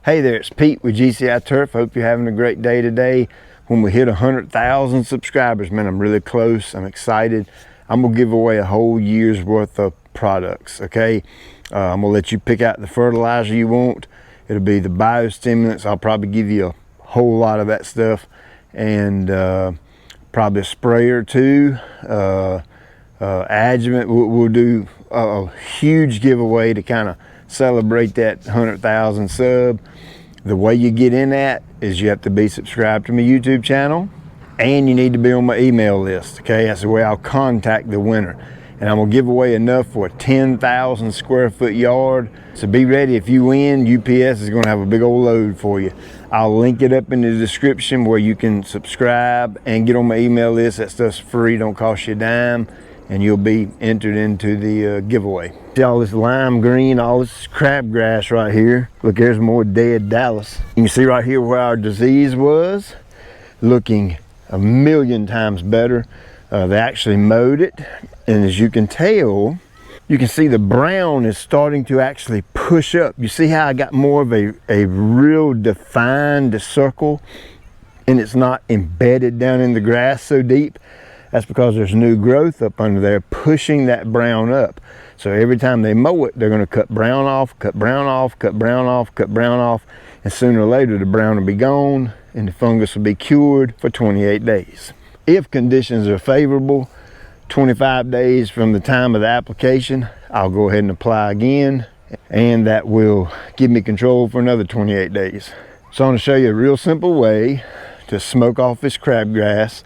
Hey there, it's Pete with GCI Turf. Hope you're having a great day today. When we hit 100,000 subscribers, man, I'm really close. I'm excited. I'm gonna give away a whole year's worth of products, okay? I'm gonna let you pick out the fertilizer you want. It'll be the biostimulants. I'll probably give you a whole lot of that stuff, and probably a spray or two. Adjuvant, we'll do a huge giveaway to kind of celebrate that 100,000 sub. The way you get in that is you have to be subscribed to my YouTube channel, and you need to be on my email list, okay? That's the way I'll contact the winner. And I'm gonna give away enough for a 10,000 square foot yard. So be ready. If you win, UPS is gonna have a big old load for you. I'll link it up in the description where you can subscribe and get on my email list. That stuff's free, don't cost you a dime, and you'll be entered into the giveaway. See all this lime green, all this crabgrass right here. Look, there's more dead Dallas. You can see right here where our disease was, looking a million times better. They actually mowed it, and as you can tell, you can see the brown is starting to actually push up. You see how I got more of a real defined circle, and it's not embedded down in the grass so deep? That's because there's new growth up under there pushing that brown up. So every time they mow it, they're gonna cut brown off, cut brown off, cut brown off, cut brown off, and sooner or later the brown will be gone and the fungus will be cured for 28 days. If conditions are favorable, 25 days from the time of the application, I'll go ahead and apply again, and that will give me control for another 28 days. So I'm gonna show you a real simple way to smoke off this crabgrass,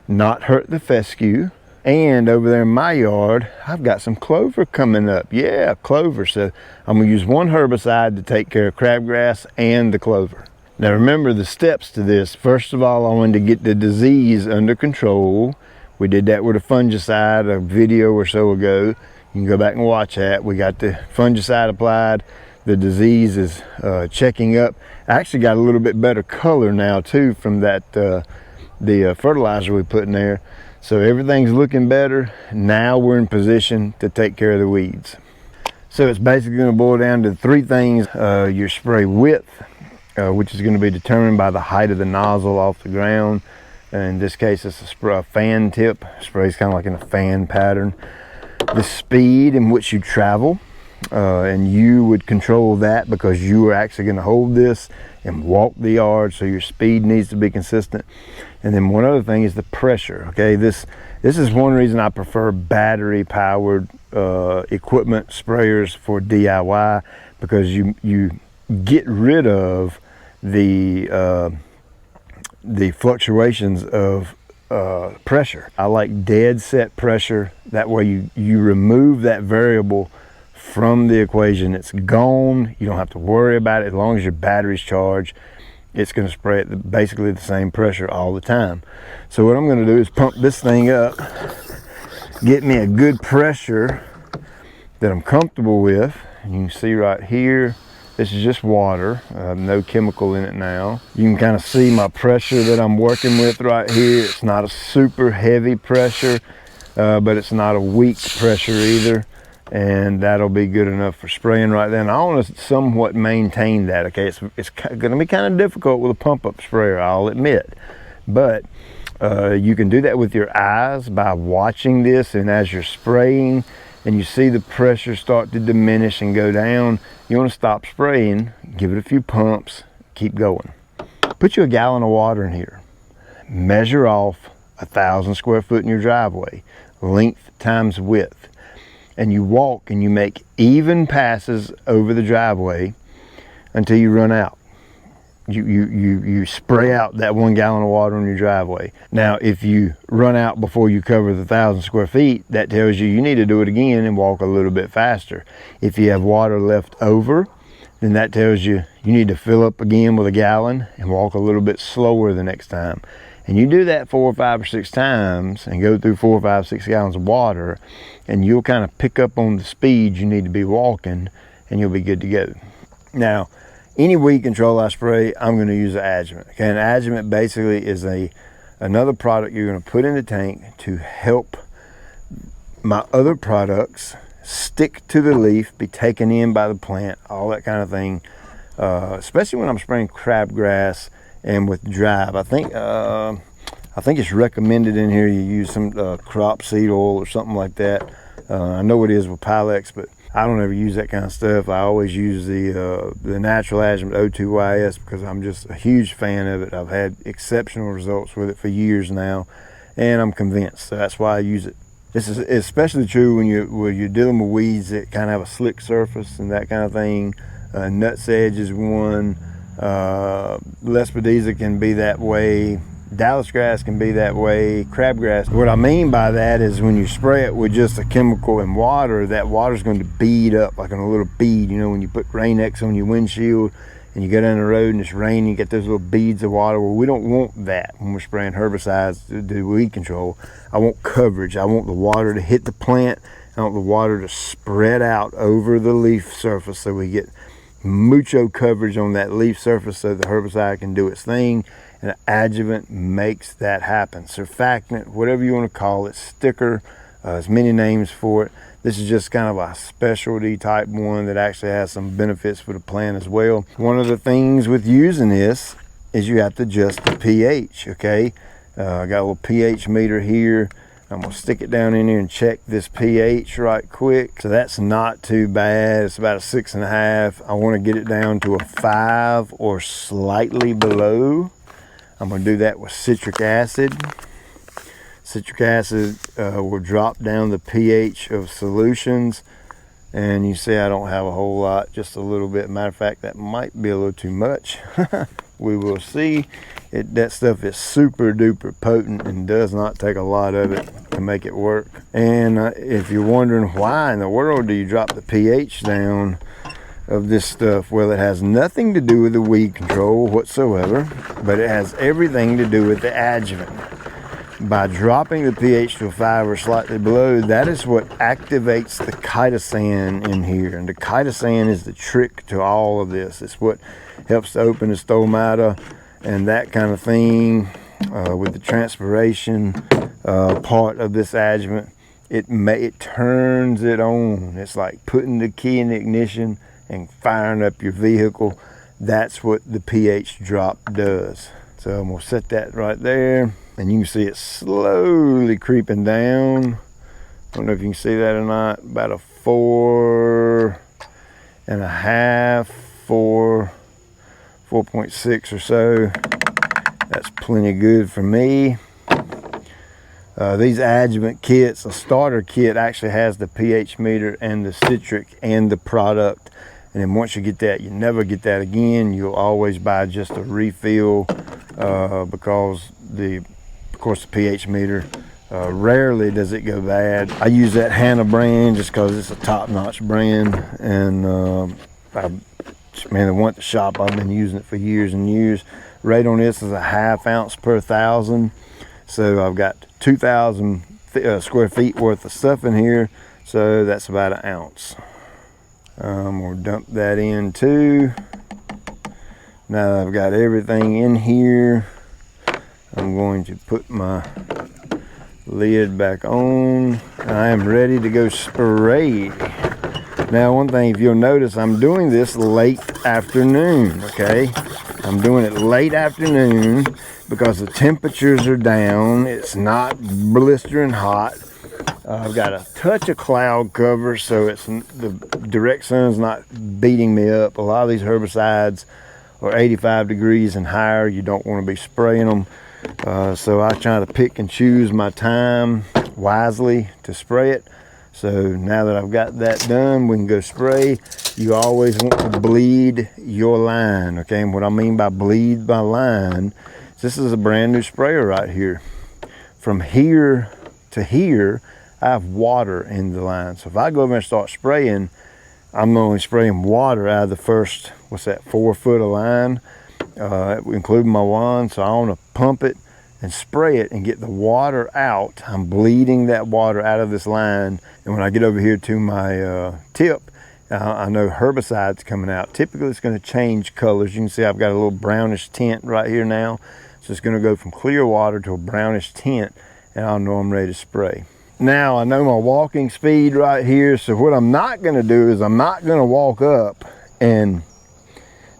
not hurt the fescue. And over there in my yard, I've got some clover coming up. Yeah, clover. So I'm gonna use one herbicide to take care of crabgrass and the clover. Now remember the steps to this. First of all, I wanted to get the disease under control. We did that with a fungicide a video or so ago. You can go back and watch that. We got the fungicide applied. The disease is checking up. I actually got a little bit better color now too from that the fertilizer we put in there. So everything's looking better. Now we're in position to take care of the weeds. So it's basically going to boil down to three things. Your spray width, which is going to be determined by the height of the nozzle off the ground. In this case, it's a fan tip. Spray's kind of like in a fan pattern. The speed in which you travel, and you would control that because you are actually going to hold this and walk the yard, so your speed needs to be consistent. And then one other thing is the pressure, okay? This is one reason I prefer battery powered equipment sprayers for DIY, because you get rid of the fluctuations of pressure. I like dead set pressure. That way you remove that variable from the equation. It's gone. You don't have to worry about it. As long as your battery's charged, it's going to spray at basically the same pressure all the time. So what I'm going to do is pump this thing up, get me a good pressure that I'm comfortable with. And you can see right here, this is just water, no chemical in it now. You can kind of see my pressure that I'm working with right here. It's not a super heavy pressure, but it's not a weak pressure either. And that'll be good enough for spraying right then. I want to somewhat maintain that, okay? It's going to be kind of difficult with a pump-up sprayer, I'll admit. But you can do that with your eyes by watching this, and as you're spraying and you see the pressure start to diminish and go down, you want to stop spraying, give it a few pumps, keep going. Put you a gallon of water in here. Measure off 1,000 square foot in your driveway, length times width. And you walk and you make even passes over the driveway until you run out. You spray out that 1 gallon of water in your driveway. Now, if you run out before you cover the 1,000 square feet, that tells you need to do it again and walk a little bit faster. If you have water left over, then that tells you need to fill up again with a gallon and walk a little bit slower the next time. And you do that 4 or 5 or 6 times and go through 4, 5, 6 gallons of water, and you'll kind of pick up on the speed you need to be walking, and you'll be good to go. Now, any weed control I spray, I'm going to use an Adjuvant. Okay, an Adjuvant basically is another product you're going to put in the tank to help my other products stick to the leaf, be taken in by the plant, all that kind of thing. especially when I'm spraying crabgrass and with drive. I think it's recommended in here you use some crop seed oil or something like that. I know it is with Pilex, but I don't ever use that kind of stuff. I always use the natural adjuvant O2YS because I'm just a huge fan of it. I've had exceptional results with it for years now, and I'm convinced. So that's why I use it. This is especially true when you're dealing with weeds that kind of have a slick surface and that kind of thing. Nutsedge is one. Lespedeza can be that way. Dallas grass can be that way. Crabgrass. What I mean by that is when you spray it with just a chemical and water, that water's going to bead up like on a little bead. You know, when you put Rain-X on your windshield and you go down the road and it's raining, you get those little beads of water. Well, we don't want that when we're spraying herbicides to do weed control. I want coverage. I want the water to hit the plant. I want the water to spread out over the leaf surface so we get mucho coverage on that leaf surface so the herbicide can do its thing. And Adjuvant makes that happen. Surfactant, whatever you want to call it, sticker, there's many names for it. This is just kind of a specialty type one that actually has some benefits for the plant as well. One of the things with using this is you have to adjust the pH, okay? I got a little pH meter here. I'm gonna stick it down in here and check this pH right quick. So that's not too bad. It's about a 6.5. I wanna get it down to a 5 or slightly below. I'm going to do that with citric acid. Citric acid will drop down the pH of solutions. And you see I don't have a whole lot, just a little bit. Matter of fact, that might be a little too much. We will see. That stuff is super duper potent and does not take a lot of it to make it work. And if you're wondering why in the world do you drop the pH down of this stuff, well, it has nothing to do with the weed control whatsoever, but it has everything to do with the adjuvant. By dropping the pH to a 5 or slightly below, that is what activates the chitosan in here. And the chitosan is the trick to all of this. It's what helps to open the stomata and that kind of thing. With the transpiration part of this adjuvant, it turns it on. It's like putting the key in the ignition and firing up your vehicle. That's what the pH drop does. So I'm gonna set that right there, and you can see it slowly creeping down. I don't know if you can see that or not. About a 4.5, 4.6 or so. That's plenty good for me. These adjuvant kits, a starter kit actually has the pH meter and the citric and the product. And then once you get that, you never get that again. You'll always buy just a refill because of course the pH meter, rarely does it go bad. I use that Hannah brand just because it's a top-notch brand. And man, the one at the shop, I've been using it for years and years. Rate on this is a 1/2 ounce per 1,000. So I've got 2,000 square feet worth of stuff in here. So that's about 1 ounce. I'm going to dump that in too. Now that I've got everything in here, I'm going to put my lid back on. I am ready to go spray. Now one thing, if you'll notice, I'm doing this late afternoon, okay? I'm doing it late afternoon because the temperatures are down. It's not blistering hot. I've got a touch of cloud cover, so the direct sun's not beating me up. A lot of these herbicides are 85 degrees and higher. You don't want to be spraying them. So I try to pick and choose my time wisely to spray it. So now that I've got that done, we can go spray. You always want to bleed your line, okay? And what I mean by bleed my line, this is a brand new sprayer right here. From here to here, I have water in the line. So if I go over and start spraying, I'm only spraying water out of the first, 4 foot of line, including my wand. So I want to pump it and spray it and get the water out. I'm bleeding that water out of this line. And when I get over here to my tip, I know herbicide's coming out. Typically it's going to change colors. You can see I've got a little brownish tint right here now. So it's going to go from clear water to a brownish tint, and I'll know I'm ready to spray. Now I know my walking speed right here, so what I'm not going to do is I'm not going to walk up and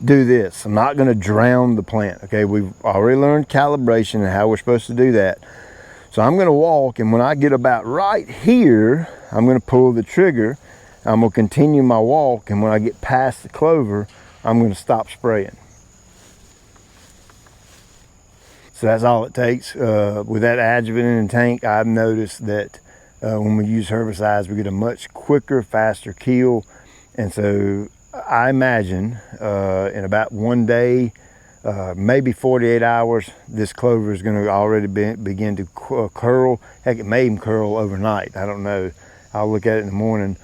do this. I'm not going to drown the plant. Okay, we've already learned calibration and how we're supposed to do that. So I'm going to walk, and when I get about right here, I'm going to pull the trigger. I'm going to continue my walk, and when I get past the clover, I'm going to stop spraying. So that's all it takes. With that adjuvant in the tank, I've noticed that when we use herbicides, we get a much quicker, faster kill. And so I imagine in about 1 day, maybe 48 hours, this clover is going to already begin to curl. Heck, it may even curl overnight. I don't know. I'll look at it in the morning,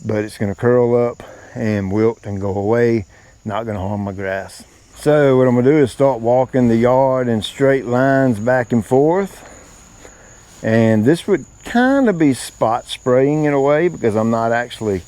but it's going to curl up and wilt and go away. Not going to harm my grass. So what I'm going to do is start walking the yard in straight lines back and forth. And this would kind of be spot spraying in a way, because I'm not actually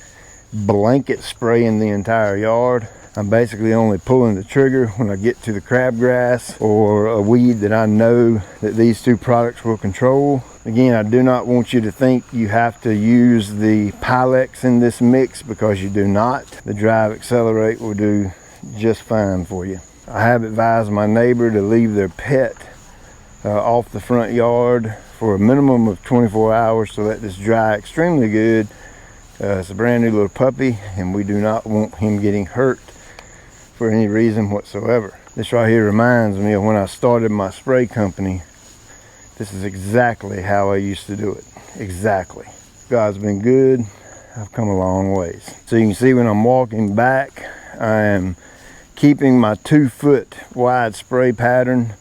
blanket spraying the entire yard. I'm basically only pulling the trigger when I get to the crabgrass or a weed that I know that these two products will control. Again, I do not want you to think you have to use the Pylex in this mix, because you do not. The Drive Accelerate will do just fine for you. I have advised my neighbor to leave their pet off the front yard for a minimum of 24 hours to let this dry extremely good. It's a brand new little puppy, and we do not want him getting hurt for any reason whatsoever. This right here reminds me of when I started my spray company. This is exactly how I used to do it. Exactly. God's been good. I've come a long ways. So you can see when I'm walking back, I am keeping my 2-foot wide spray pattern.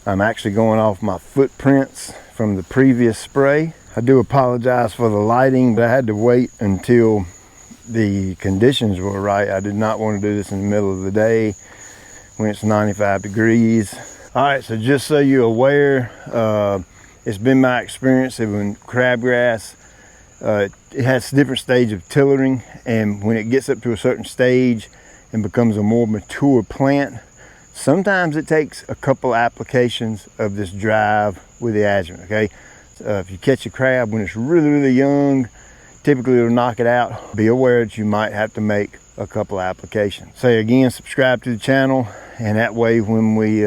I'm actually going off my footprints from the previous spray. I do apologize for the lighting, but I had to wait until the conditions were right. I did not want to do this in the middle of the day when it's 95 degrees. All right, so just so you're aware, it's been my experience that when crabgrass, it has different stage of tillering, and when it gets up to a certain stage and becomes a more mature plant, sometimes it takes a couple applications of this drive with the adjuvant. Okay, if you catch a crab when it's really young, typically it'll knock it out. Be aware that you might have to make a couple applications. So again, subscribe to the channel, and that way when we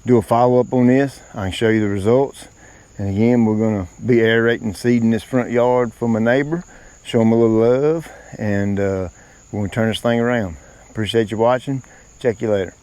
do a follow-up on this, I can show you the results. And again, we're going to be aerating, seeding this front yard for my neighbor, show him a little love, and we're going to turn this thing around. Appreciate you watching. Check you later.